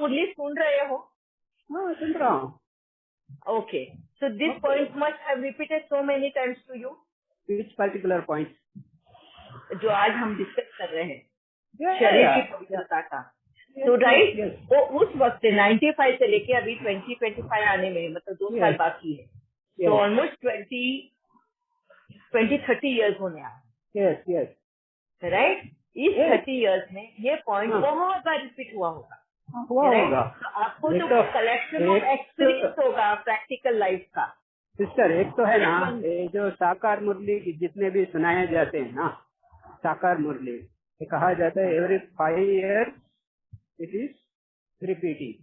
मुरली सुन रहे हो? हाँ सुन रहा हूँ। Okay. So this point must have repeated so many times to you. Which particular point? जो आज हम डिस्कस कर रहे हैं, Yeah, शरीर yeah, की पवित्रता का। तो राइट, वो उस वक्त से 95 से लेके अभी 2025 आने में मतलब 2 साल बाकी है। तो ऑलमोस्ट 20-30 इयर्स होने आ रहे हैं, राइट? इस 30 इयर्स में ये पॉइंट बहुत बार रिपीट हुआ होगा। होगा। तो आपको तो कलेक्शन ऑफ एक्सपीरियंस होगा प्रैक्टिकल लाइफ का। सिस्टर, एक तो है ना, ये जो साकार मुरली जितने भी सुनाए जाते हैं ना, साकार मुरली, ये कहा जाता है every 5 years it is repeating.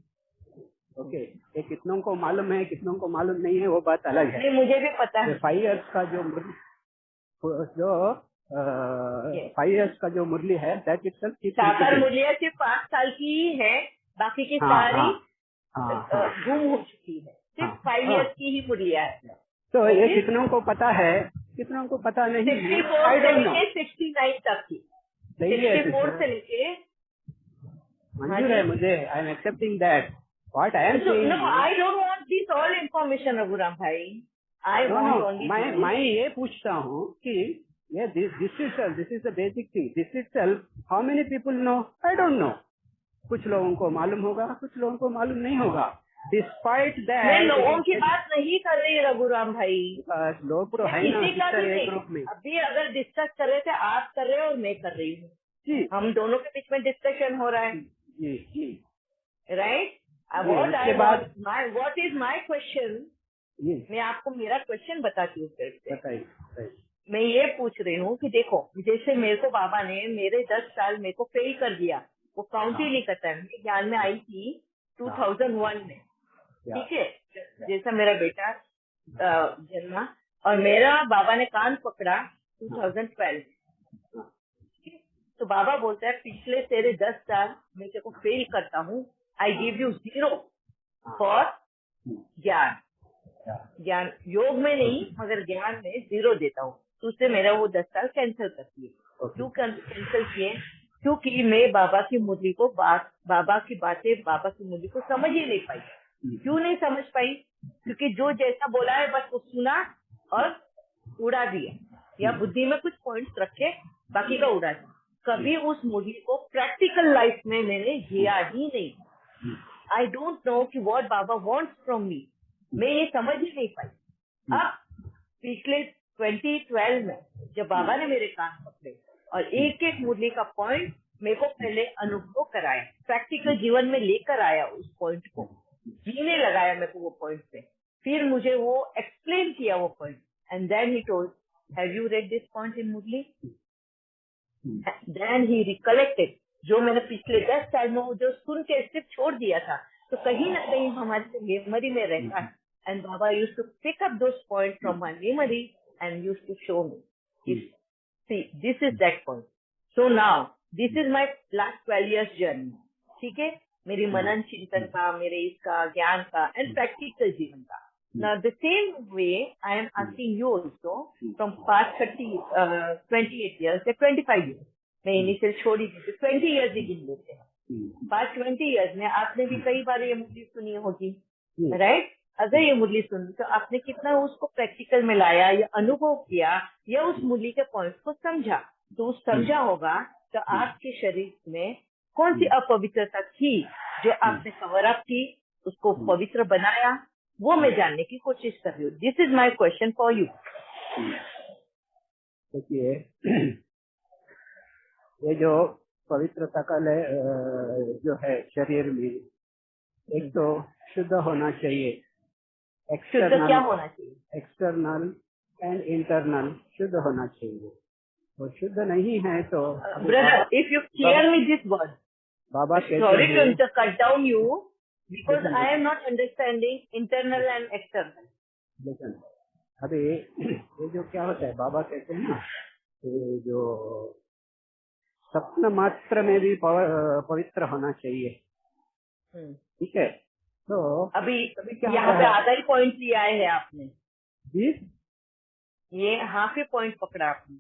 Okay, ये कितनों को मालूम है, कितनों को मालूम नहीं है, वो बात अलग है। नहीं, मुझे भी पता है। 5 years का जो 5 years का जो मुरली है, दैट इटसेल्फ साकार मुरलियाँ सिर्फ 5 साल की ही है, बाकी की सारी गुम हो चुकी है। सिर्फ 5 years की ही मुरलियाँ है। तो ये कितनों को पता है, कितनों को पता नहीं है। 64 से लेके 69 तक की, 64 से लेके मंजूर है मुझे। I am accepting that. What I am saying, no, I don't want this all information Raghuram भाई। आई वांट ओनली, मैं ये पूछता हूँ कि ये this is the basic thing. This itself how many people know? I don't no. कुछ लोगों को मालूम होगा, कुछ लोगों को मालूम नहीं होगा। डिस्पाइट दैट, मैं लोगों की बात नहीं कर रही रघुराम भाई, लोग तो है ना एक ग्रुप में। अभी अगर डिस्कस कर रहे थे, आप कर रहे हो और मैं कर रही हूँ, हम दोनों के बीच में डिस्कशन हो रहा है, right? What is my question? मैं आपको मेरा क्वेश्चन बताती हूँ फिर से। मैं ये पूछ रही हूँ कि देखो, जैसे मेरे को बाबा ने मेरे 10 साल मेरे को फेल कर दिया, वो काउंट ही नहीं करता है। मेरे ज्ञान में आई थी 2001 में, ठीक है, जैसा मेरा बेटा जन्मा, और मेरा बाबा ने कान पकड़ा 2012। तो बाबा बोलता है पिछले तेरे 10 साल मैं तेरे को फेल करता हूँ, आई गिव यू 0 फॉर ज्ञान। ज्ञान योग में नहीं मगर ज्ञान में 0 देता हूँ, तो उससे मेरा वो 10 साल कैंसिल करती है। क्यों कैंसिल किए? क्योंकि मैं बाबा की मुरली को बाबा की बातें, बाबा की मुरली को समझ ही नहीं पाई। क्यों नहीं समझ पाई? क्योंकि जो जैसा बोला है बस वो सुना और उड़ा दिया, या बुद्धि में कुछ पॉइंट्स रखे, बाकी का उड़ा दिया। कभी उस मुरली को प्रैक्टिकल लाइफ में मैंने जिया ही नहीं। आई डोंट नो कि what Baba wants from me, मैं ये समझ ही नहीं पाई। अब पिछले 2012 में जब बाबा ने मेरे कान पकड़े और एक एक मुरली का पॉइंट मेरे को पहले अनुभव कराया, प्रैक्टिकल जीवन में लेकर आया, उस पॉइंट को जीने लगाया मेरे को वो पॉइंट पे, फिर मुझे वो एक्सप्लेन किया वो point, and then he told have you read this point in Murli? Then he recollected जो मैंने पिछले 10 साल में जो सुन के सिर्फ छोड़ दिया था, तो कहीं ना कहीं हमारी मेमोरी में रहता है। And Baba used to pick up those point from my memory and used to show me, see this is that point. So now this is my last 12 years journey, ठीक है, मेरी मनन चिंतन का, मेरे इसका ज्ञान का एंड प्रैक्टिकल जीवन का। Now the same way I am asking you also from past 28 years या 25 years, मैं इनिशियल छोड़ी थी 20 years ही गिन लेते हैं। पास्ट 20 years में आपने भी कई बार ये मुरली सुनी होगी, राइट? अगर ये मुरली सुनी तो आपने कितना उसको प्रैक्टिकल में लाया या अनुभव किया या उस मुरली के पॉइंट्स को समझा। तो समझा होगा तो आपके शरीर में कौन सी अपवित्रता थी जो आपने कवर अप की, उसको पवित्र बनाया, वो मैं जानने की कोशिश कर रही हूँ। This is my question for you. देखिए, ये जो पवित्रता का जो है शरीर में, एक तो शुद्ध होना चाहिए, शुद्ध क्या होना चाहिए? एक्सटर्नल एंड इंटरनल शुद्ध होना चाहिए। वो शुद्ध नहीं है तो brother, if you clear me this word, Baba sorry to cut down you, because I am not understanding internal and external. लेकिन अभी ये जो क्या होता है, बाबा कहते हैं ना, ये जो स्वप्न मात्र में भी पवित्र होना चाहिए, ठीक है? तो अभी यहाँ पे आधा ही पॉइंट लिया है आपने जी, ये हाफ ही पॉइंट पकड़ा आपने,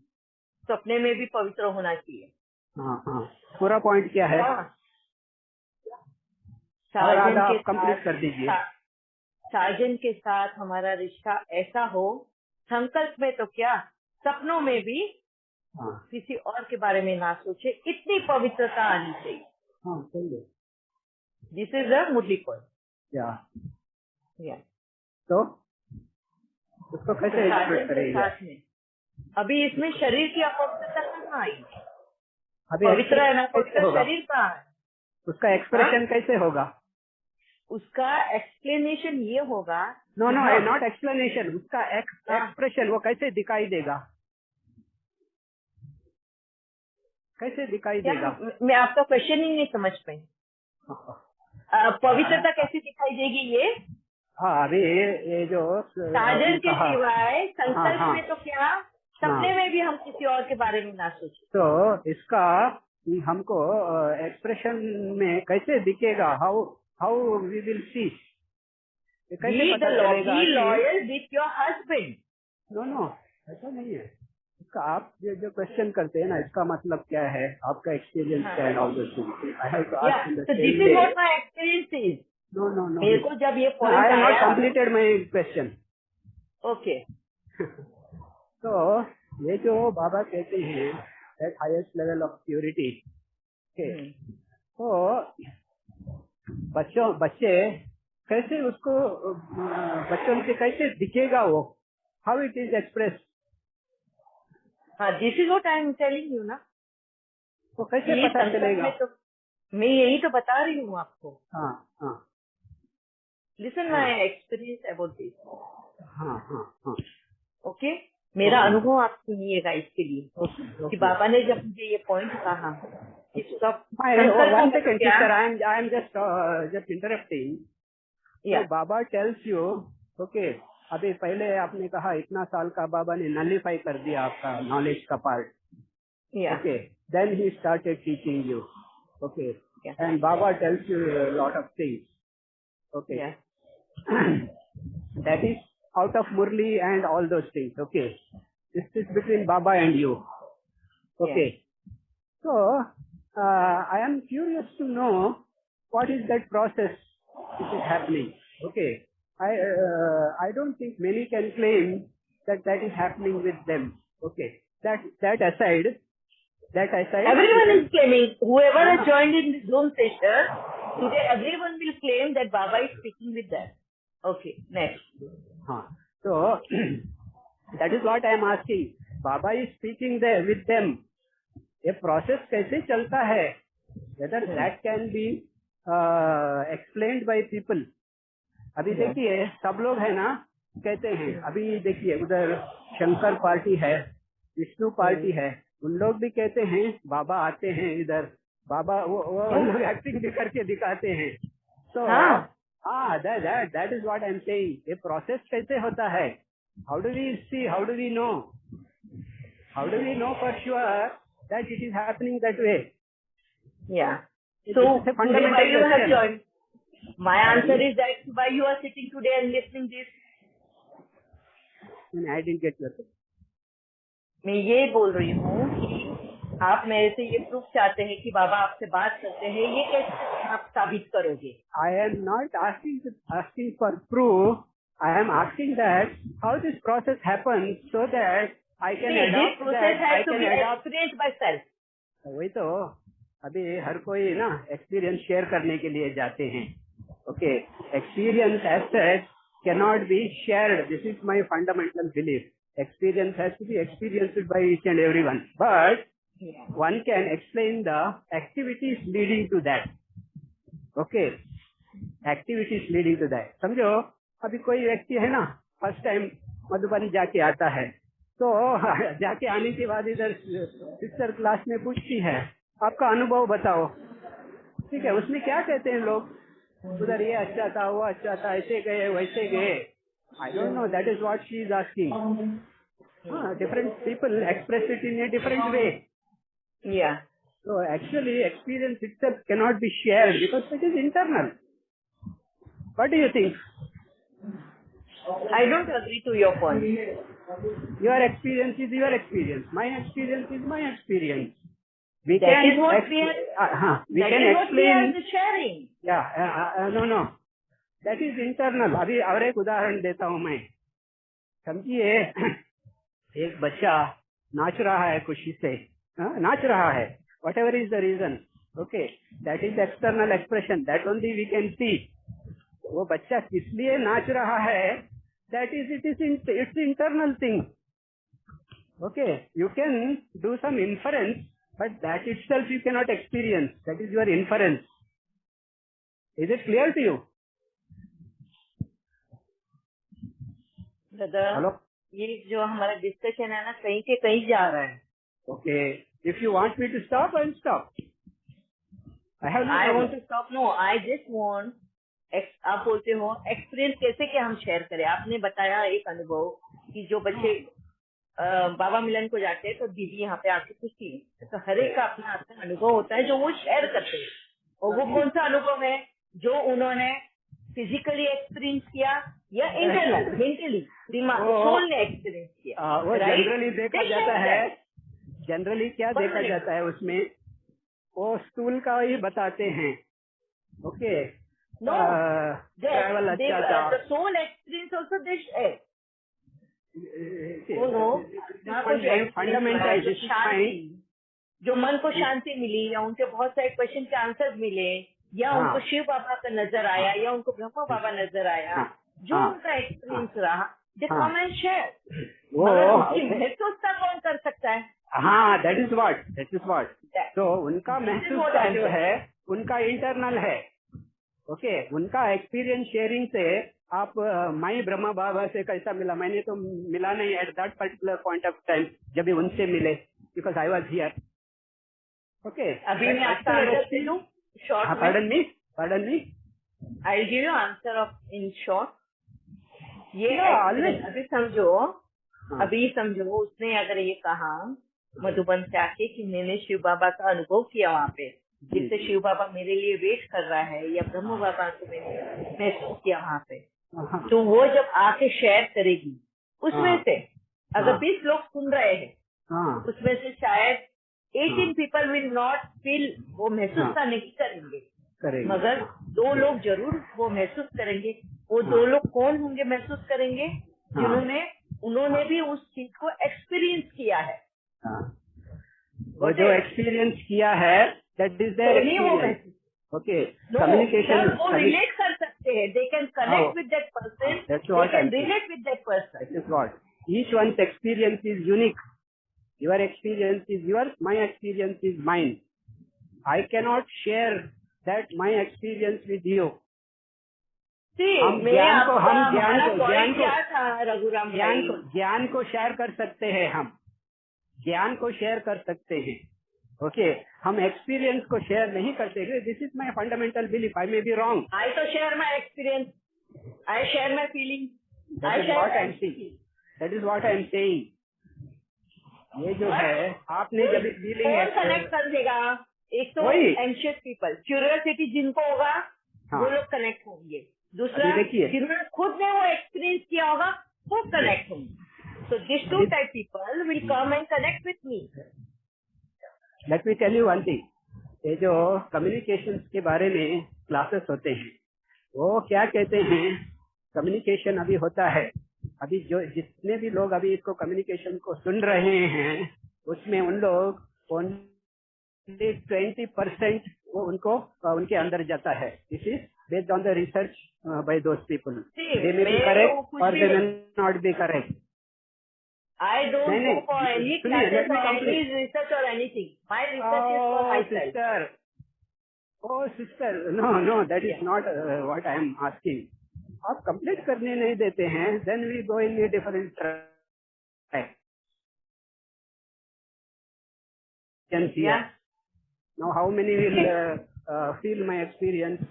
सपने में भी पवित्र होना चाहिए। हाँ हाँ, पूरा पॉइंट क्या है? और आधा आप कंप्लीट कर दीजिए। साजन के साथ हमारा रिश्ता ऐसा हो, संकल्प में तो क्या, सपनों में भी किसी और के बारे में ना सोचे, इतनी पवित्रता आनी चाहिए। हाँ, चलिए। This is a Murli point. या तो उसको कैसे एक्सप्रेस करेंगे? अभी इसमें शरीर की अपवित्रता कहाँ आई? अभी पवित्र है ना, पवित्र शरीर कहाँ है? उसका एक्सप्रेशन कैसे होगा? उसका एक्सप्लेनेशन ये होगा। नो, नॉट एक्सप्लेनेशन, उसका एक्सप्रेशन वो कैसे दिखाई देगा? कैसे दिखाई देगा? मैं आपका क्वेश्चन ही नहीं समझ पाई। पवित्रता कैसे दिखाई देगी ये? हाँ, अभी ये जो साजन के सिवाय संकल्प में तो क्या, सपने में भी हम किसी और के बारे में ना सोचें। तो इसका हमको एक्सप्रेशन में कैसे दिखेगा? How we will see? कैसे पता चलेगा? Be loyal with your husband. No, ऐसा नहीं है। इसका आप जो क्वेश्चन करते हैं ना, इसका मतलब क्या है, आपका एक्सपीरियंस क्या है? All this things I have to ask in the same way. This is what my experience is. No, मेरे को जब ये पॉइंट आई आया, have not completed my question. Okay. तो ये जो बाबा कहते हैं that highest level of purity, तो बच्चे कैसे उसको, बच्चों से कैसे दिखेगा वो? How it is express? हाँ, this is what I am telling you ना। तो कैसे पता चलेगा? तो मैं यही तो बता रही हूँ आपको। हाँ। Listen my experience about this. हाँ। ओके, मेरा अनुभव आप सुनिएगा इसके लिए। कि बाबा ने जब मुझे ये पॉइंट कहा कि one second, sister, I am just interrupting. तो बाबा टेल्स यू, ओके, अभी पहले आपने कहा इतना साल का बाबा ने नलिफाई कर दिया आपका नॉलेज का part. Okay, then he started teaching you. Okay, and Baba tells you lot of things. Okay, that is out of Murli and all those things. Okay, this is between Baba and you. Okay, so I am curious to know what is that process which is happening. Okay, I don't think many can claim that is happening with them. Okay, that aside, everyone is claiming. Whoever has joined in this Zoom session today, everyone will claim that Baba is speaking with them. Okay, next. So that is what I am asking. Baba is speaking there with them. ये process कैसे चलता है? Whether that can be explained by people. अभी देखिए, सब लोग है ना, कहते हैं, अभी देखिए उधर शंकर पार्टी है, विष्णु पार्टी है, उन लोग भी कहते हैं बाबा आते हैं इधर, बाबा वो लोग एक्टिंग भी करके दिखाते हैं। तो that is what I am saying. ये प्रोसेस कैसे होता है? How do we see? How do we know? How do we know for sure that it is happening that way? Yeah. So why you have joined? My answer is that why you are sitting today and listening this. I didn't get your question. मैं ये बोल रही हूँ कि आप मेरे से ये प्रूफ चाहते हैं कि बाबा आपसे बात करते हैं, ये कैसे आप साबित करोगे? I am not asking for proof. I am asking that how this process happens so that I can adopt that. I can adopt experience by self. वही तो, अभी हर कोई ना एक्सपीरियंस शेयर करने के लिए जाते हैं। Okay, experience as such cannot be shared. This is my fundamental belief. Experience has to be experienced by each and everyone. But one can explain the activities leading to that. Okay, activities leading to that. समझो, अभी कोई व्यक्ति है ना, first time Madhuban जाके आता है, तो जाके आने के बाद इधर सिस्टर क्लास में पूछती है आपका अनुभव बताओ। ठीक है, उसमें क्या कहते हैं लोग, उधर ये अच्छा था, वो अच्छा था, ऐसे गए वैसे गए। I don't know, that is what she is asking. Different people express it in a different way. या so actually experience itself cannot be shared because it is internal. What do you think? I don't agree to your point. Your experience is your experience. My experience is my experience. we That can is what we are. we That can is what we explain. are sharing. No, that is internal. अभी और एक उदाहरण देता हूँ मैं. समझिए, एक बच्चा नाच रहा है खुशी से, नाच रहा है, whatever is the reason, okay, that is external expression, that only we can see. वो बच्चा किस लिए नाच रहा है, that is it's internal thing. Okay, you can do some inference, but that itself you cannot experience. That is your inference. Is it clear to you? Brother, Hello? ये जो हमारा डिस्कशन है ना, कहीं के कहीं जा रहा है. Okay, if you want me to stop, I'll stop. I want to stop. No, I just want. आप बोलते हो एक्सपीरियंस कैसे क्या हम शेयर करें. आपने बताया एक अनुभव कि जो बच्चे बाबा मिलन को जाते हैं तो दीदी यहाँ पे आके पूछती है, तो हर एक का अपना अपना अनुभव होता है जो वो शेयर करते हैं. और वो कौन सा अनुभव है जो उन्होंने फिजिकली एक्सपीरियंस किया या इंटरनल मेंटली दिमाग सोल ने एक्सपीरियंस किया. वो जनरली देखा जाता है, जनरली क्या देखा जाता है उसमें, वो स्टूल का ही बताते हैं. ओके, ट्रैवल अच्छा था. सोल एक्सपीरियंस ऑल्सो दिस है. फंडामेंटल शांति, जो मन को शांति मिली या उनके बहुत सारे क्वेश्चन के आंसर मिले या उनको शिव बाबा का नजर आया या उनको ब्रह्मा बाबा नजर आया, जो उनका एक्सपीरियंस रहा, दे कम एंड शेयर. उसकी महसूसता कौन कर सकता है? That is what. तो उनका महसूसता जो है उनका इंटरनल है. ओके, उनका एक्सपीरियंस शेयरिंग से आप माई ब्रह्मा बाबा से कैसा मिला, मैंने तो मिला नहीं at that particular point of time जब भी उनसे मिले, because I was here. Okay, अभी मैं आपका आंसर दे दूं short. Pardon me, I give you answer of in short. ये अभी समझो उसने अगर ये कहा मधुबन से आके कि मैंने शिव बाबा का अनुभव किया वहाँ पे, जिससे शिव बाबा मेरे लिए वेट कर रहा है, या ब्रह्म बाबा को मैंने महसूस किया वहाँ पे, तो वो जब आके शेयर करेगी उसमें से अगर 20 लोग सुन रहे हैं उसमें से शायद 18 पीपल विल नॉट फील, वो महसूस नहीं करेंगे, मगर 2 लोग जरूर वो महसूस करेंगे. वो 2 लोग कौन होंगे महसूस करेंगे? उन्होंने भी उस चीज को एक्सपीरियंस किया है. वो जो एक्सपीरियंस किया है that is their experience. Okay, communication. वो relate कर सकते हैं. They can connect with that person. That's what they can relate with that person. That is what. Each one's experience is unique. Your experience is yours. My experience is mine. I cannot share that my experience with you. See, ज्ञान को share कर सकते हैं हम. ज्ञान को share कर सकते हैं. ओके, हम एक्सपीरियंस को शेयर नहीं करते. This is my fundamental belief. I may be wrong. I to share my experience, I share my feeling. That is what I am saying. ये जो है आपने जब फीलिंग कनेक्ट कर देगा. एक तो एंशियस पीपल, क्यूरियोसिटी जिनको होगा वो लोग कनेक्ट होंगे. दूसरा जिन्होंने खुद ने वो एक्सपीरियंस किया होगा वो कनेक्ट होंगे. So these 2 type people will come and connect with me. Let me tell you one thing. ये जो कम्युनिकेशन के बारे में क्लासेस होते हैं, वो क्या कहते हैं, कम्युनिकेशन अभी होता है. अभी जो जितने भी लोग अभी इसको कम्युनिकेशन को सुन रहे हैं उसमें उन लोग 20% वो उनको उनके अंदर जाता है. This is based on the research by those people. They may be correct और they may not be correct. I don't go for any classes or any research or anything. My research is for myself. Sister, no, that is not what I am asking. आप complete करने नहीं देते हैं, then we go in a different track. Yeah. Now, how many will feel my experience?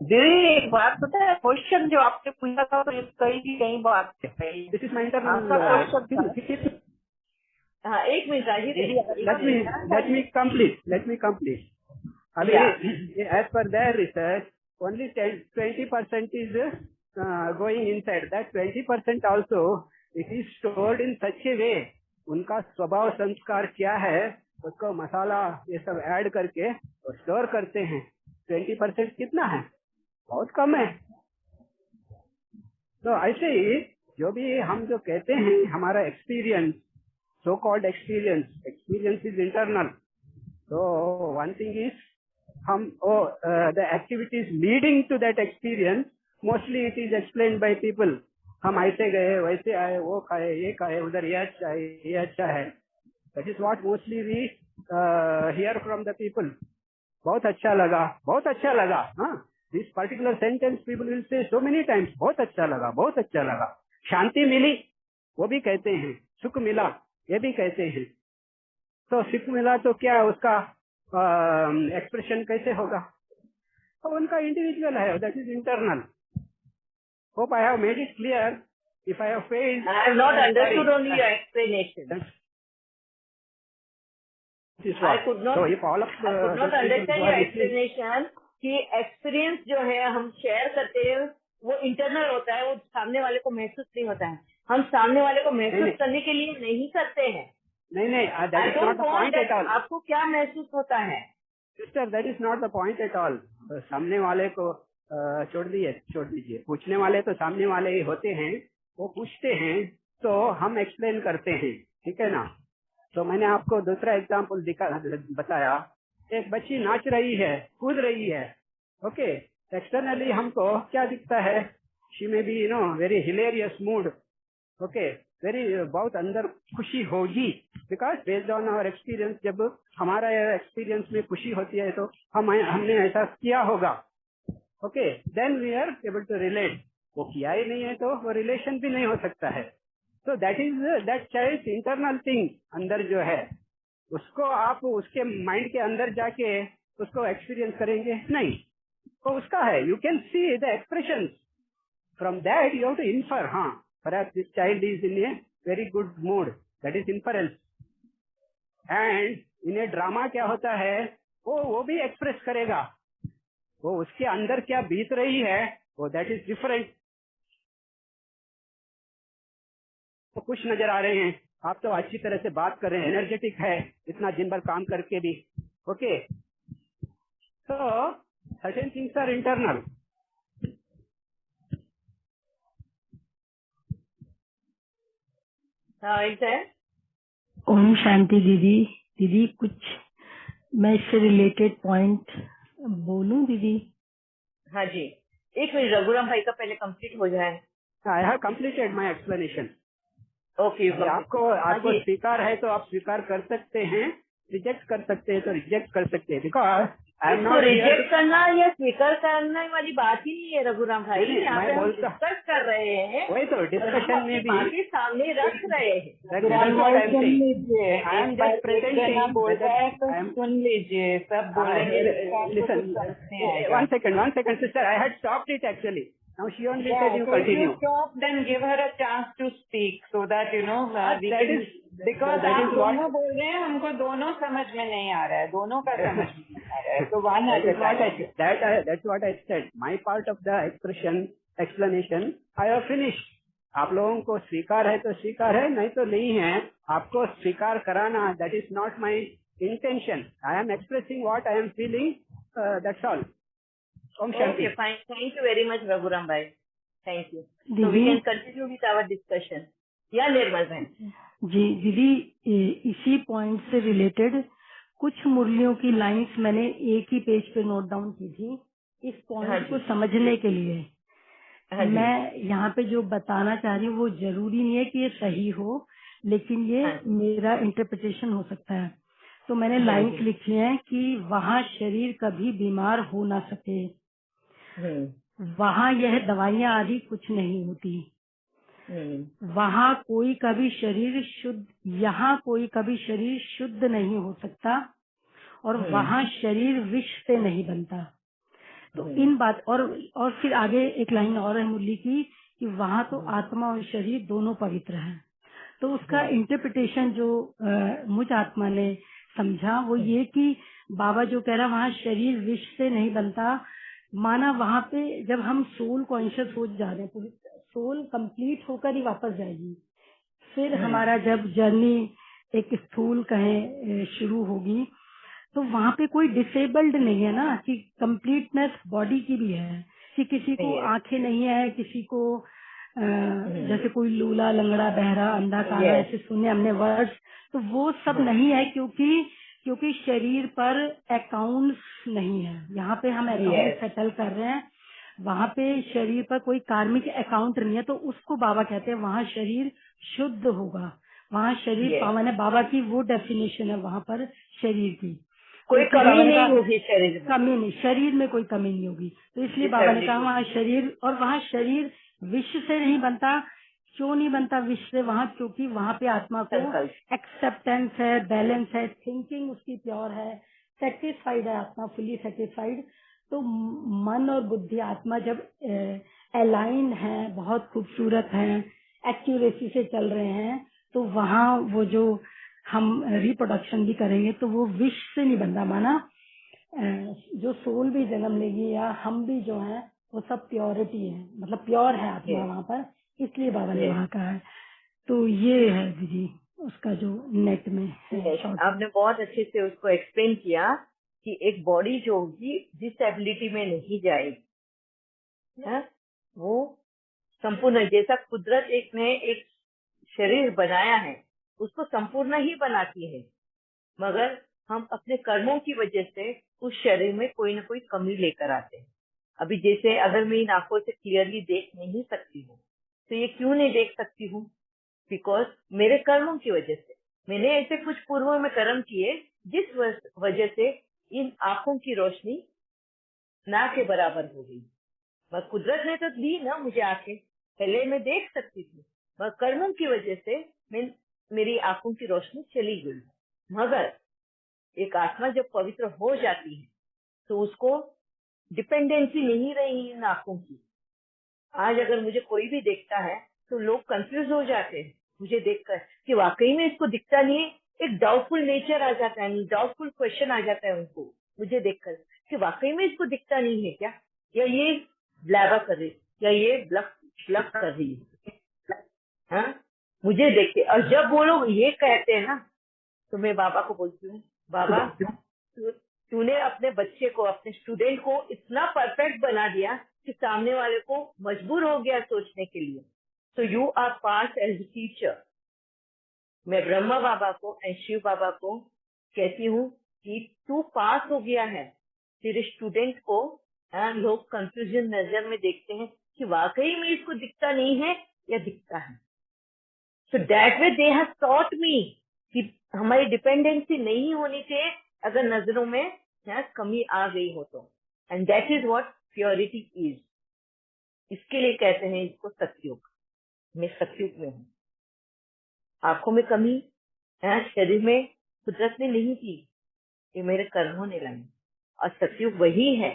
दीदी एक बात पता है, क्वेश्चन जो आपने पूछा था तो कई बात है. This is my internal question. हाँ, 1 minute Rajiv. Let me complete. अभी as per their research, only 20% is going inside. That 20% also it is stored in such a way उनका स्वभाव संस्कार क्या है उसको मसाला ये सब ऐड करके स्टोर करते हैं। 20% कितना है? बहुत कम है। तो ऐसे ही जो भी हम जो कहते हैं हमारा experience, so called experience is internal. तो वन थिंग इज हम the activities leading to that experience mostly it is explained by people. हम ऐसे गए, वैसे आए, वो खाए, ये खाए, उधर ये अच्छा है, ये अच्छा है। That is what mostly we hear from the people. बहुत अच्छा लगा, बहुत अच्छा लगा। हाँ, this particular sentence people will say so many times, बहुत अच्छा लगा, बहुत अच्छा लगा। शांति मिली, वो भी कहते हैं। सुख मिला, ये भी कहते हैं। तो सुख मिला तो क्या उसका एक्सप्रेशन कैसे होगा? तो उनका इंडिविजुअल है, that is internal. Hope I have made it clear. If I have failed, I have not understood only your explanation. I could not understand your explanation कि एक्सपीरियंस जो है हम शेयर करते हैं वो इंटरनल होता है, वो सामने वाले को महसूस नहीं होता है। हम सामने वाले को महसूस करने के लिए नहीं करते हैं। नहीं, that is not the point at all. आपको क्या महसूस होता है? Sister, that is not the point at all. सामने वाले को छोड़ दीजिए। पूछने वाले तो सामने वाले ही होते हैं, वो पूछते हैं तो हम एक्सप्लेन करते हैं, ठीक है ना। तो मैंने आपको दूसरा एग्जांपल बताया। एक बच्ची नाच रही है, कूद रही है, ओके। एक्सटर्नली हमको क्या दिखता है? She may be very hilarious mood, okay, very बहुत अंदर खुशी होगी, because based on our experience. जब हमारा एक्सपीरियंस में खुशी होती है तो हमने ऐसा किया होगा, okay, then we are able to relate. वो किया ही नहीं है तो वो रिलेशन भी नहीं हो सकता है। तो दैट चाइल्ड इंटरनल थिंग, अंदर जो है उसको आप उसके माइंड के अंदर जाके उसको एक्सपीरियंस करेंगे नहीं, तो उसका है। You can see the expression from that, you have to infer. हाँ, perhaps this child is in a very good mood, that is inference. And in a drama क्या होता है, वो भी एक्सप्रेस करेगा, वो उसके अंदर क्या बीत रही है, वो दैट इज डिफरेंट। तो खुश नजर आ रहे हैं आप, तो अच्छी तरह से बात कर रहे हैं, एनर्जेटिक है, इतना दिन भर काम करके भी, ओके। तो certain things are internal. Om Shanti दीदी कुछ मैं इससे रिलेटेड पॉइंट बोलूं दीदी? हाँ जी, एक मिनट, रघुराम भाई का पहले कंप्लीट हो जाए। I have completed my explanation. Okay, आपको स्वीकार है तो आप स्वीकार कर सकते हैं, रिजेक्ट कर सकते हैं तो रिजेक्ट कर सकते हैं। बिकॉज तो रिजेक्ट करना या स्वीकार करने वाली बात ही नहीं है रघुराम भाई, यहाँ पे हम डिस्कस कर रहे हैं, वही तो डिस्कशन में भी बाकी सामने रख रहे हैं। सुन लीजिए, सब बोलेंगे। One second sister, I had stopped it actually. Now she only said you continue. Stop, then give her a chance to speak so that we that can, is, because that आप is दोनों बोल रहे हैं, हमको दोनों समझ में नहीं आ रहा है, दोनों का समझ में नहीं आ रहा है। तो that's what I said. My part of the explanation I have finished. आप लोगों को स्वीकार है तो स्वीकार है, नहीं तो नहीं है। आपको स्वीकार कराना, that is not my intention. I am expressing what I am feeling. That's all. Okay, fine. Thank you very much, Raghuram bhai. Thank you. So we can continue with our discussion. Yeah, निर्मल बहन जी। दीदी इसी point से related कुछ मुरलियों की lines मैंने एक ही page पे note down की थी इस पॉइंट को समझने के लिए। मैं यहाँ पे जो बताना चाह रही हूँ वो जरूरी नहीं है कि ये सही हो, लेकिन ये मेरा इंटरप्रिटेशन हो सकता है। तो मैंने लाइंस लिखी हैं कि वहाँ शरीर कभी बीमार हो ना सके, वहाँ यह दवाइयाँ आदि कुछ नहीं होती, वहाँ कोई कभी शरीर शुद्ध, यहाँ कोई कभी शरीर शुद्ध नहीं हो सकता, और वहाँ शरीर विष से नहीं बनता। तो इन बात और फिर आगे एक लाइन और है मुरली की कि वहाँ तो आत्मा और शरीर दोनों पवित्र हैं। तो उसका इंटरप्रिटेशन जो मुझ आत्मा ने समझा वो ये कि बाबा जो कह रहा वहाँ शरीर विष से नहीं बनता, माना वहाँ पे जब हम सोल कॉन्शियस हो जा रहे हैं, सोल कंप्लीट होकर ही वापस जाएगी। फिर हमारा जब जर्नी एक स्थूल कहें शुरू होगी, तो वहाँ पे कोई डिसेबल्ड नहीं है ना, कि कंप्लीटनेस बॉडी की भी है, कि किसी को आंखें नहीं है, किसी को जैसे कोई लूला, लंगड़ा, बहरा, अंधा, काला, ऐसे सुने हमने वर्ड्स, तो वो सब नहीं है, क्योंकि शरीर पर अकाउंट्स नहीं है। यहाँ पे हम अकाउंट सेटल कर रहे हैं, वहाँ पे शरीर पर कोई कार्मिक अकाउंट नहीं है, तो उसको बाबा कहते हैं वहाँ शरीर शुद्ध होगा, वहाँ शरीर पावन है। बाबा की वो डेफिनेशन है वहाँ पर शरीर की, कोई कमी नहीं होगी शरीर में, कमी नहीं, शरीर में कोई कमी नहीं होगी। तो इसलिए बाबा ने कहा वहाँ शरीर, और वहाँ शरीर विश्व से नहीं बनता। क्यों नहीं बनता विश्व से? वहाँ क्योंकि वहाँ पे आत्मा को एक्सेप्टेंस है, बैलेंस है, थिंकिंग उसकी प्योर है, सेटिस्फाइड है आत्मा, फुली सेटिस्फाइड। तो मन और बुद्धि आत्मा जब अलाइन है, बहुत खूबसूरत है, एक्यूरेसी से चल रहे हैं, तो वहाँ वो जो हम रिप्रोडक्शन भी करेंगे तो वो विष से नहीं बनता। माना जो सोल भी जन्म लेगी या हम भी जो है वो सब प्योरिटी है, मतलब प्योर है आत्मा वहाँ पर, इसलिए बाबा ने वहाँ कहा है। तो ये है दीदी उसका जो नेट में है। आपने बहुत अच्छे से उसको एक्सप्लेन किया कि एक बॉडी जो होगी डिसेबिलिटी में नहीं जाएगी है, वो संपूर्ण, जैसा कुदरत ने एक शरीर बनाया है उसको संपूर्ण ही बनाती है, मगर हम अपने कर्मों की वजह से उस शरीर में कोई ना कोई कमी लेकर आते हैं। अभी जैसे अगर मैं इन आंखों से क्लियरली देख नहीं सकती हूँ, तो ये क्यों नहीं देख सकती हूँ? बिकॉज मेरे कर्मों की वजह से मैंने ऐसे कुछ पूर्व में कर्म किए जिस वजह से इन आंखों की रोशनी ना के बराबर हो गई। बस कुदरत ने तो दी ना मुझे आंखें, पहले मैं देख सकती थी, मगर कर्मों की वजह से मेरी आंखों की रोशनी चली गई। मगर एक आत्मा जब पवित्र हो जाती है तो उसको डिपेंडेंसी नहीं रही इन आंखों की। आज अगर मुझे कोई भी देखता है तो लोग कंफ्यूज हो जाते हैं मुझे देखकर कि वाकई में इसको दिखता नहीं है। एक डाउटफुल नेचर आ जाता है, डाउटफुल क्वेश्चन आ जाता है उनको मुझे देखकर कि वाकई में इसको दिखता नहीं है क्या, या ये ब्लैबा कर रही, या ये ब्लफ कर रही है। हाँ, मुझे देखते, और जब वो लोग ये कहते हैं ना तो मैं बाबा को बोलती हूँ, बाबा तूने अपने बच्चे को, अपने स्टूडेंट को इतना परफेक्ट बना दिया कि सामने वाले को मजबूर हो गया सोचने के लिए। तो you are pass as a teacher. मैं ब्रह्मा बाबा को एंड शिव बाबा को कहती हूँ कि तू पास हो गया है। तेरे स्टूडेंट को लोग कंफ्यूजन नजर में देखते हैं कि वाकई में इसको दिखता नहीं है या दिखता है। So that way they have taught me कि हमारी डिपेंडेंसी नहीं होनी चाहिए अगर नजरों में कमी आ गई हो तो। And that is what purity is. इसके लिए कहते हैं इसको सतयुग। मैं सतयुग में हूँ। आंखों में कमी शरीर में कुदरत ने नहीं की, ये मेरे कर्मों ने लाई। और सतयुग वही है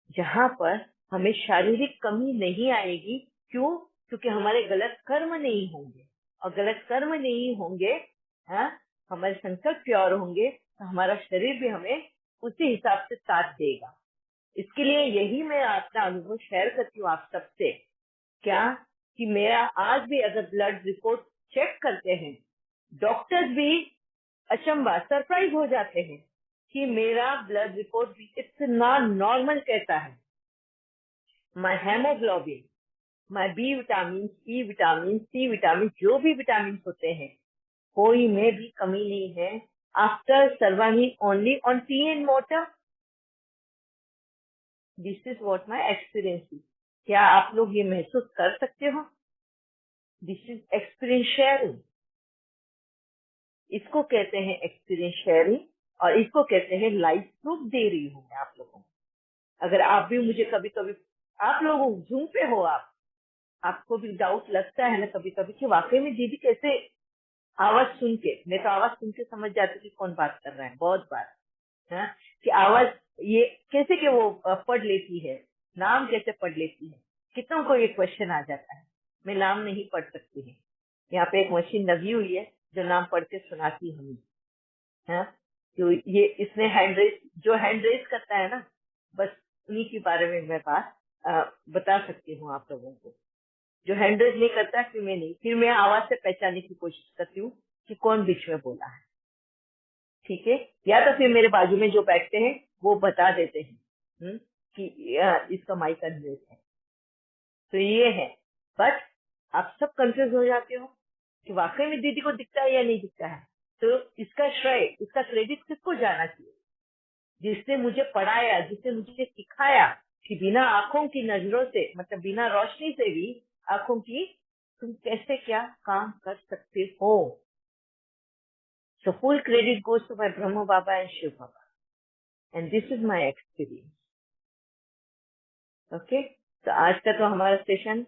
जहाँ पर हमें शारीरिक कमी नहीं आएगी। क्यों? क्योंकि हमारे गलत कर्म नहीं होंगे, और गलत कर्म नहीं होंगे, हमारे संकल्प प्योर होंगे, तो हमारा शरीर भी हमें उसी हिसाब से साथ देगा। इसके लिए यही मैं अपना अनुभव शेयर करती हूँ आप सबसे। क्या कि मेरा आज भी अगर ब्लड रिपोर्ट चेक करते हैं, डॉक्टर्स भी अचंबा, सरप्राइज हो जाते हैं कि मेरा ब्लड रिपोर्ट भी इतना नॉर्मल कहता है। My haemoglobin, my B vitamin, E vitamin, C vitamin, जो भी विटामिन होते हैं, कोई में भी कमी नहीं है। After surviving only on T and water, this is what my experience is. क्या आप लोग ये महसूस कर सकते हो? This is experience sharing. इसको कहते हैं एक्सपीरियंस शेयरिंग, और इसको कहते हैं लाइफ प्रूफ दे रही हूँ मैं आप लोगों को। अगर आप भी मुझे कभी कभी, आप लोग जूम पे हो, आपको भी डाउट लगता है ना कभी कभी कि वाकई में दीदी कैसे आवाज सुन के, मैं तो आवाज सुन के समझ जाती कि कौन बात कर रहा है बहुत बार, है कि आवाज ये कैसे कि वो पढ़ लेती है, नाम कैसे पढ़ लेती है। कितनों को ये क्वेश्चन आ जाता है, मैं नाम नहीं पढ़ सकती है। यहाँ पे एक मशीन लगी हुई है जो नाम पढ़ के सुनाती हमें, है। तो ये इसने जो हैंड रेस करता है ना, बस उन्हीं के बारे में मैं बात बता सकती हूँ आप लोगों को। जो हैंड रेस नहीं करता फिर मैं नहीं, फिर मैं आवाज से पहचानने की कोशिश करती हूँ कि कौन बीच में बोला है, ठीक है। या तो फिर मेरे बाजू में जो बैठते हैं वो बता देते हैं कि इसका माइक अनम्यूट है। तो ये है, बट आप सब कंफ्यूज हो जाते हो कि वाकई में दीदी को दिखता है या नहीं दिखता है। तो इसका श्रेय, इसका क्रेडिट किसको जाना चाहिए? जिसने मुझे पढ़ाया, जिसने मुझे सिखाया कि बिना आंखों की नजरों से, मतलब बिना रोशनी से भी आंखों की, तुम कैसे क्या काम कर सकते हो। So full credit goes to my Brahma Baba and Shiv Baba, and this is my experience. Okay, तो आज का तो हमारा सेशन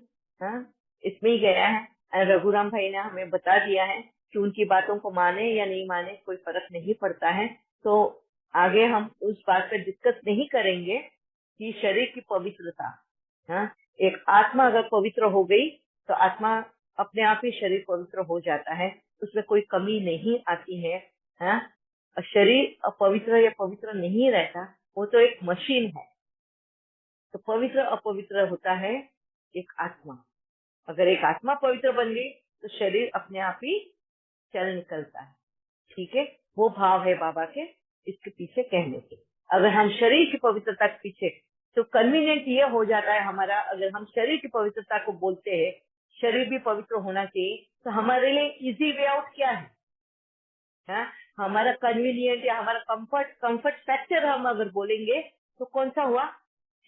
इसमें ही गया है। एंड रघुराम भाई ने हमें बता दिया है कि उनकी बातों को माने या नहीं माने कोई फर्क नहीं पड़ता है। तो आगे हम उस बात पर डिस्कस नहीं करेंगे कि शरीर की पवित्रता, एक आत्मा अगर पवित्र हो गई तो आत्मा अपने आप ही शरीर पवित्र हो जाता है, उसमें कोई कमी नहीं आती है। शरीर अपवित्र या पवित्र नहीं रहता, वो तो एक मशीन है। तो पवित्र अपवित्र होता है एक आत्मा। अगर एक आत्मा पवित्र बन गई तो शरीर अपने आप ही चल निकलता है, ठीक है। वो भाव है बाबा के इसके पीछे कहने के। अगर हम शरीर की पवित्रता के पीछे, तो कन्वीनियंट ये हो जाता है हमारा, अगर हम शरीर की पवित्रता को बोलते हैं, शरीर भी पवित्र होना चाहिए, तो हमारे लिए इजी वे आउट क्या है? हमारा कन्वीनियंट या हमारा कंफर्ट फैक्टर हम अगर बोलेंगे तो कौन सा हुआ?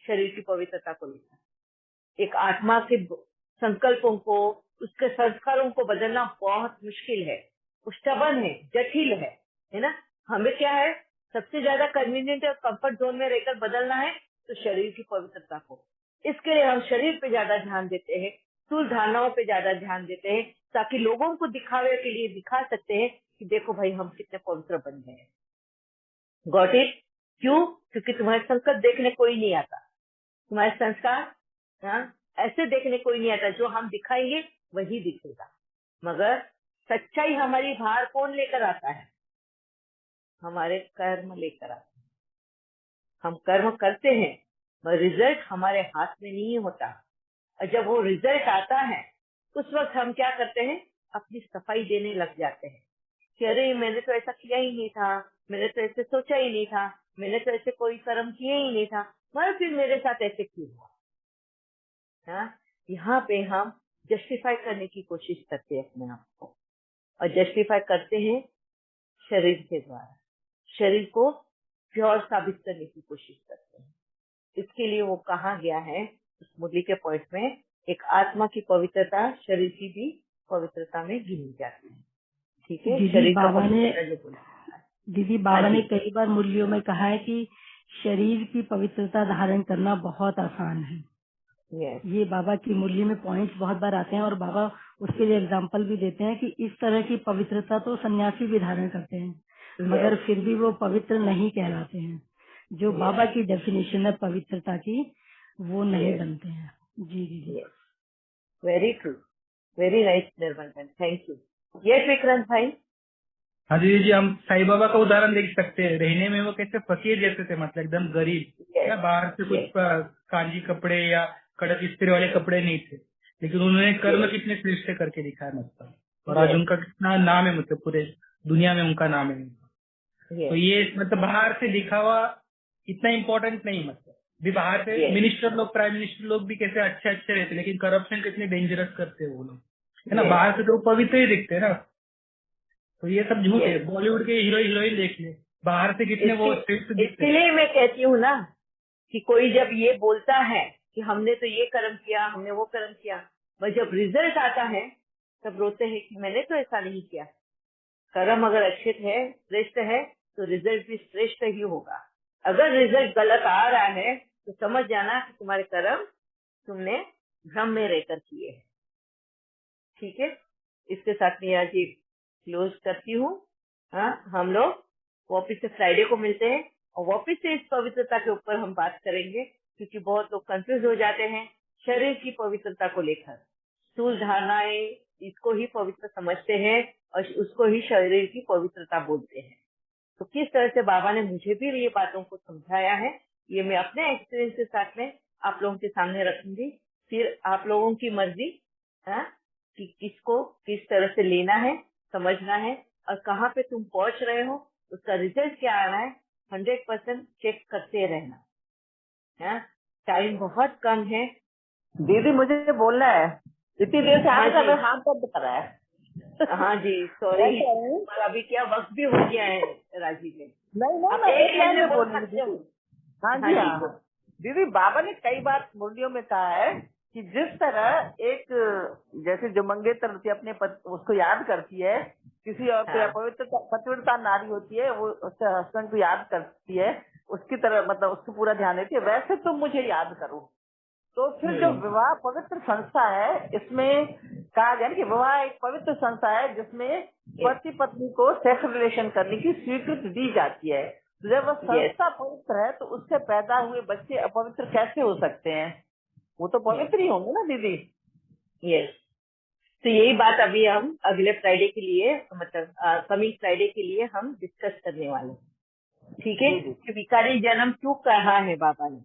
शरीर की पवित्रता को लेकर। एक आत्मा के संकल्पों को, उसके संस्कारों को बदलना बहुत मुश्किल है, स्टबर्न है, जटिल है ना। हमें क्या है, सबसे ज्यादा कन्वीनियंट और कंफर्ट जोन में रहकर बदलना है तो शरीर की पवित्रता को। इसके लिए हम शरीर पे ज्यादा ध्यान देते हैं, स्थूल धारणाओं पे ज्यादा ध्यान देते हैं, ताकि लोगों को दिखावे के लिए दिखा सकते हैं कि देखो भाई हम कितने पवित्र बन गए। Got it? क्यों? क्योंकि तुम्हारे संकल्प देखने कोई नहीं आता, तुम्हारे संस्कार ऐसे देखने कोई नहीं आता। जो हम दिखाएंगे वही दिखेगा, मगर सच्चाई हमारी बाहर कौन लेकर आता है? हमारे कर्म लेकर आते हैं। हम कर्म करते हैं, पर रिजल्ट हमारे हाथ में नहीं होता। और जब वो रिजल्ट आता है उस वक्त हम क्या करते हैं? अपनी सफाई देने लग जाते हैं कि अरे मैंने तो ऐसा किया ही नहीं था, मैंने तो ऐसे सोचा ही नहीं था, मैंने तो ऐसे कोई कर्म किए ही नहीं था, मगर फिर मेरे साथ ऐसे क्यों हुआ? यहाँ पे हम जस्टिफाई करने की कोशिश करते हैं अपने आप को, और जस्टिफाई करते हैं शरीर के द्वारा, शरीर को प्योर साबित करने की कोशिश करते हैं। इसके लिए वो कहा गया है उस मुरली के पॉइंट में, एक आत्मा की पवित्रता शरीर की भी पवित्रता में गिनी जाती है, ठीक है। शरीर का पवित्रता जो बोला दीदी बाबा ने कई बार मुरलियों में कहा है कि शरीर की पवित्रता धारण करना बहुत आसान है। ये बाबा की मुरली में पॉइंट्स बहुत बार आते हैं, और बाबा उसके लिए एग्जाम्पल भी देते हैं कि इस तरह की पवित्रता तो सन्यासी भी धारण करते हैं, मगर फिर भी वो पवित्र नहीं कहलाते हैं। जो बाबा की डेफिनेशन है पवित्रता की, वो नहीं बनते हैं। जी दीदी, very true, very nice Nirmal, thank you. Yes Vikrant भाई। हाँ दीदी जी, हम साईं बाबा का उदाहरण देख सकते हैं। रहने में वो कैसे फकीर जैसे थे, मतलब एकदम गरीब, या बाहर से कुछ कांजी कपड़े या कड़क इस्त्री वाले कपड़े नहीं थे, लेकिन उन्होंने कर्म कितने श्रेष्ठ करके दिखाया मतलब। और आज उनका कितना नाम है, मतलब पूरे दुनिया में उनका नाम है। तो ये मतलब बाहर से दिखावा इतना इम्पोर्टेंट नहीं, मतलब भी बाहर से मिनिस्टर लोग, प्राइम मिनिस्टर लोग भी कैसे अच्छे अच्छे रहते, लेकिन करप्शन कितने डेंजरस करते हैं वो लोग, है ना। बाहर से तो पवित्र ही दिखते हैं ना, तो ये सब झूठ है। बॉलीवुड के हीरो हीरोइन देख ले, बाहर से कितने वो श्रेष्ठ दिखते हैं। इसलिए मैं कहती हूँ ना कि कोई जब ये बोलता है कि हमने तो ये कर्म किया, हमने वो कर्म किया, पर जब रिजल्ट आता है तब रोते हैं कि मैंने तो ऐसा नहीं किया। कर्म अगर अच्छे है, श्रेष्ठ है, तो रिजल्ट भी श्रेष्ठ ही होगा। अगर रिजल्ट गलत आ रहा है तो समझ जाना कि तुम्हारे कर्म तुमने भ्रम में रहकर किए हैं, ठीक है। इसके साथ में आज ये क्लोज करती हूँ। हम लोग वापिस से फ्राइडे को मिलते हैं, और वापिस से इस पवित्रता के ऊपर हम बात करेंगे, क्योंकि बहुत लोग कंफ्यूज हो जाते हैं शरीर की पवित्रता को लेकर। स्थूल धारणाएं इसको ही पवित्र समझते हैं और उसको ही शरीर की पवित्रता बोलते हैं। तो किस तरह से बाबा ने मुझे भी ये बातों को समझाया है, ये मैं अपने एक्सपीरियंस के साथ में आप लोगों के सामने रखूंगी। फिर आप लोगों की मर्जी कि किसको किस तरह से लेना है समझना है और कहाँ पे तुम पहुंच रहे हो, उसका रिजल्ट क्या आ रहा है 100% चेक करते रहना है। टाइम बहुत कम है। दीदी मुझे बोलना है, इतनी देर से हाँ जी। हाथ दर्द कर रहा है। हाँ जी सॉरी, पर अभी क्या वक्त भी हो गया है राजी जी। नहीं आप मैं एक एक लाइन लाइन में में बोल बोल रही सकते हो। हूँ। हाँ जी हाँ। दीदी बाबा ने कई बार मुरलियों में कहा है कि जिस तरह एक जैसे जो मंगेतर होती है अपने उसको याद करती है, किसी और को पतिव्रता नारी होती है वो उसके हस्बैंड को याद करती है, उसकी तरह मतलब उसको पूरा ध्यान देती है, वैसे तुम मुझे याद करो। तो फिर जो विवाह पवित्र संस्था है, इसमें कहा गया कि विवाह एक पवित्र संस्था है जिसमें पति पत्नी को सेक्स रिलेशन करने की स्वीकृति दी जाती है। तो जब वह संस्था पवित्र है तो उससे पैदा हुए बच्चे अपवित्र कैसे हो सकते हैं? वो तो पवित्र ही होंगे ना दीदी। यस, तो यही बात अभी हम अगले फ्राइडे के लिए, मतलब कमिंग फ्राइडे के लिए हम डिस्कस करने वाले हैं। ठीक है, कि विकारी जन्म क्यों कहा है बाबा ने,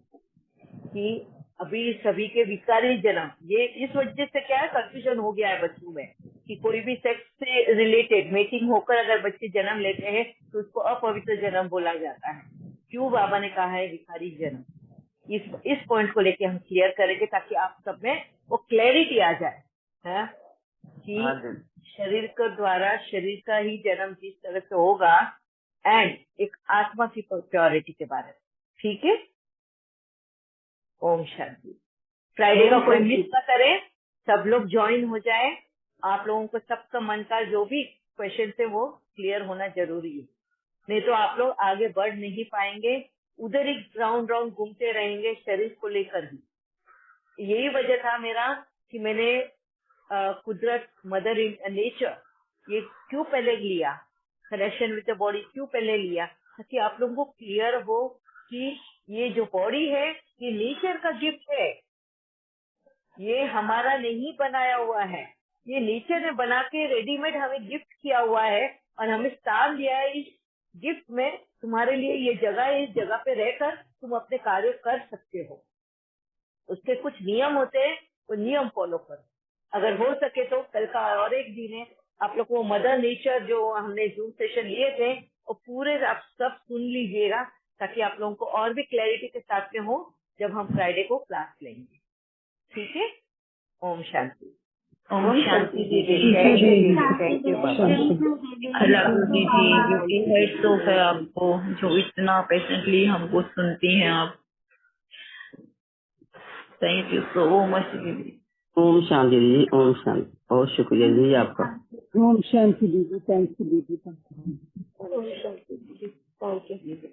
कि अभी सभी के विकारी जन्म, ये इस वजह से क्या है कंफ्यूजन हो गया है बच्चों में कि कोई भी सेक्स से रिलेटेड मेटिंग होकर अगर बच्चे जन्म लेते हैं तो उसको अपवित्र जन्म बोला जाता है। क्यों बाबा ने कहा है विकारी जन्म, इस पॉइंट को लेके हम क्लियर करेंगे ताकि आप सब में वो क्लैरिटी आ जाए है कि शरीर के द्वारा शरीर का ही जन्म जिस तरह से होगा एंड एक आत्मा की प्योरिटी के बारे में। ठीक है, ओम शांति। फ्राइडे का कोई मिस ना करे, सब लोग ज्वाइन हो जाए। आप लोगों को सबका मन का जो भी क्वेश्चन है वो क्लियर होना जरूरी है, नहीं तो आप लोग आगे बढ़ नहीं पाएंगे, उधर ही राउंड राउंड घूमते रहेंगे शरीर को लेकर ही। यही वजह था मेरा कि मैंने कुदरत मदर इन नेचर ये क्यों पहले लिया, कनेक्शन विद द बॉडी क्यों पहले लिया, ताकि आप लोगों को क्लियर हो कि ये जो बॉडी है ये नेचर का गिफ्ट है, ये हमारा नहीं बनाया हुआ है, ये नेचर ने बना के रेडीमेड हमें गिफ्ट किया हुआ है और हमें स्थान दिया है इस गिफ्ट में। तुम्हारे लिए ये जगह है, इस जगह पे रहकर तुम अपने कार्य कर सकते हो। उसके कुछ नियम होते हैं, वो नियम फॉलो करो। अगर हो सके तो कल का और एक दिन है, आप लोग को मदर नेचर जो हमने जूम सेशन लिए थे वो पूरे आप सब सुन लीजिएगा ताकि आप लोगों को और भी क्लैरिटी के साथ में हो जब हम फ्राइडे को क्लास लेंगे। ठीक है, ओम शांति। ओम शांति दीदी, थैंक यू अल्लाह दीदी, ब्यूटी हेड तो है आपको जो इतना पेशेंटली हमको सुनती हैं आप। थैंक यू सो मच दीदी। ओम शांति दीदी, ओम शांति। बहुत शुक्रिया दीदी आपका। ओम शांति दीदी, थैंक यू दीदी। ओम शांति दीदी, थैंक यू।